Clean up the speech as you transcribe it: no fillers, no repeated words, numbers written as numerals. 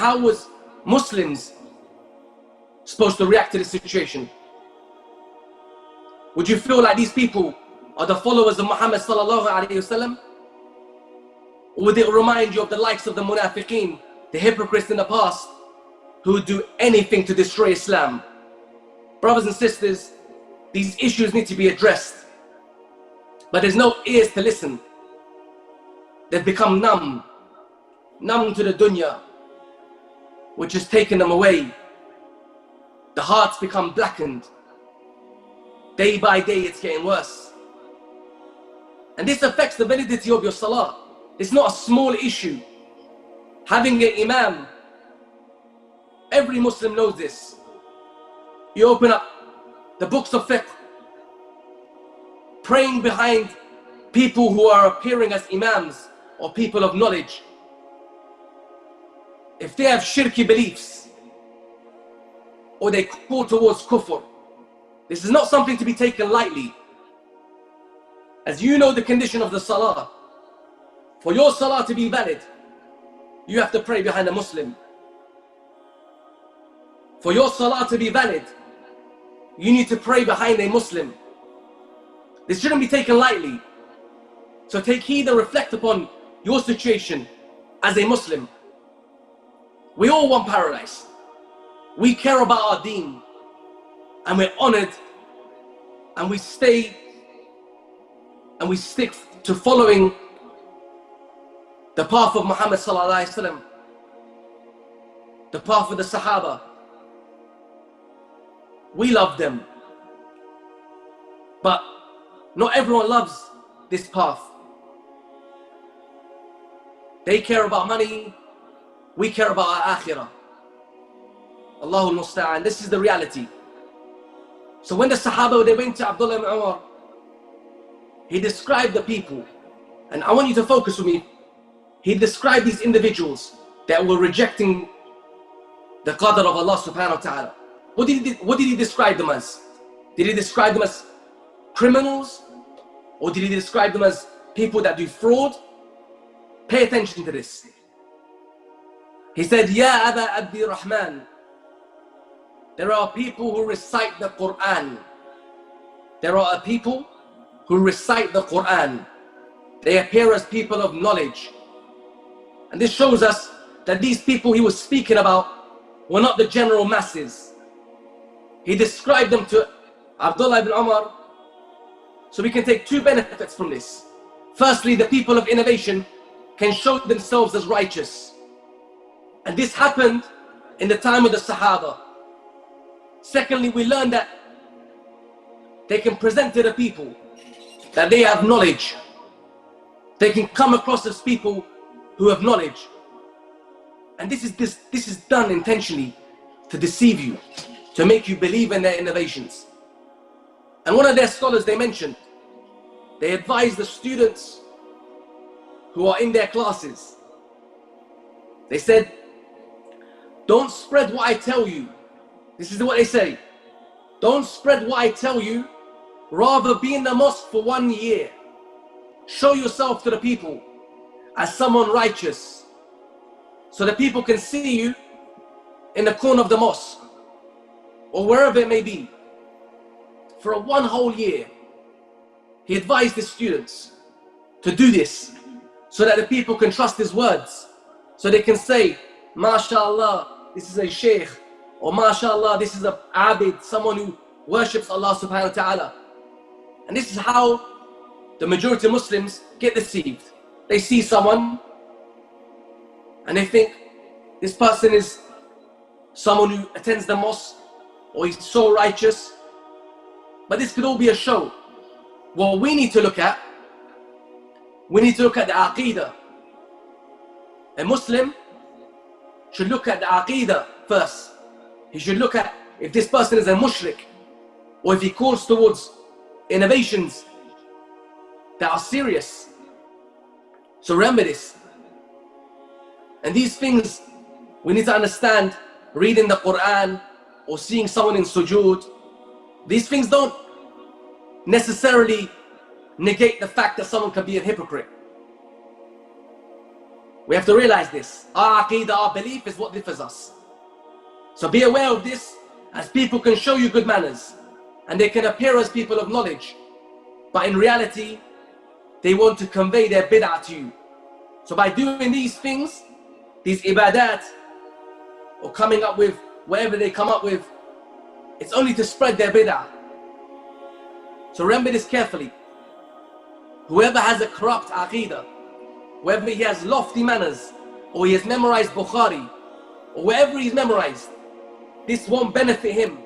how was Muslims supposed to react to this situation? Would you feel like these people are the followers of Muhammad sallallahu alayhi wasallam? Or would it remind you of the likes of the munafiqeen, the hypocrites in the past, who would do anything to destroy Islam? Brothers and sisters, these issues need to be addressed. But there's no ears to listen. They've become numb to the dunya, which has taken them away. The hearts become blackened. Day by day it's getting worse. And this affects the validity of your salah. It's not a small issue. Having an imam, every Muslim knows this. You open up the books of fiqh, praying behind people who are appearing as imams or people of knowledge. If they have shirky beliefs or they call towards kufr, this is not something to be taken lightly. As you know the condition of the salah, for your salah to be valid, you have to pray behind a Muslim. For your salah to be valid, you need to pray behind a Muslim. This shouldn't be taken lightly. So take heed and reflect upon your situation as a Muslim. We all want paradise. We care about our deen. And we're honored. And we stay and we stick to following the path of Muhammad sallallahu alaihi wasallam, the path of the Sahaba. We love them. But not everyone loves this path. They care about money. We care about our akhirah. Allahul Musta'an. This is the reality. So when the Sahaba, they went to Abdullah ibn Umar, he described the people. And I want you to focus with me. He described these individuals that were rejecting the qadr of Allah subhanahu wa ta'ala. What did he describe them as? Did he describe them as criminals? Or did he describe them as people that do fraud? Pay attention to this. He said, Ya Aba Abdi Rahman, there are people who recite the Quran. There are people who recite the Quran. They appear as people of knowledge. And this shows us that these people he was speaking about were not the general masses. He described them to Abdullah ibn Umar. So we can take two benefits from this. Firstly, the people of innovation can show themselves as righteous. And this happened in the time of the Sahaba. Secondly, we learn that they can present to the people that they have knowledge. They can come across as people who have knowledge. And this is done intentionally to deceive you, to make you believe in their innovations. And one of their scholars, they mentioned, they advised the students who are in their classes. They said, don't spread what I tell you. This is what they say. Don't spread what I tell you. Rather be in the mosque for 1 year. Show yourself to the people as someone righteous, so that people can see you in the corner of the mosque or wherever it may be. For 1 whole year, he advised his students to do this so that the people can trust his words, so they can say, MashaAllah, this is a sheikh, or MashaAllah, this is a abid, someone who worships Allah subhanahu wa ta'ala. And this is how the majority of Muslims get deceived. They see someone and they think this person is someone who attends the mosque, or he's so righteous. But this could all be a show. What we need to look at, we need to look at the Aqeedah. A Muslim should look at the Aqeedah first. He should look at if this person is a mushrik, or if he calls towards innovations that are serious. So remember this. And these things we need to understand. Reading the Quran or seeing someone in sujood, these things don't necessarily negate the fact that someone can be a hypocrite. We have to realize this. Our aqeedah, our belief is what differs us. So be aware of this, as people can show you good manners and they can appear as people of knowledge, but in reality, they want to convey their bid'ah to you. So by doing these things, these ibadat, or coming up with whatever they come up with, it's only to spread their bid'ah. So remember this carefully. Whoever has a corrupt aqeedah, whether he has lofty manners, or he has memorized Bukhari, or wherever he's memorized, this won't benefit him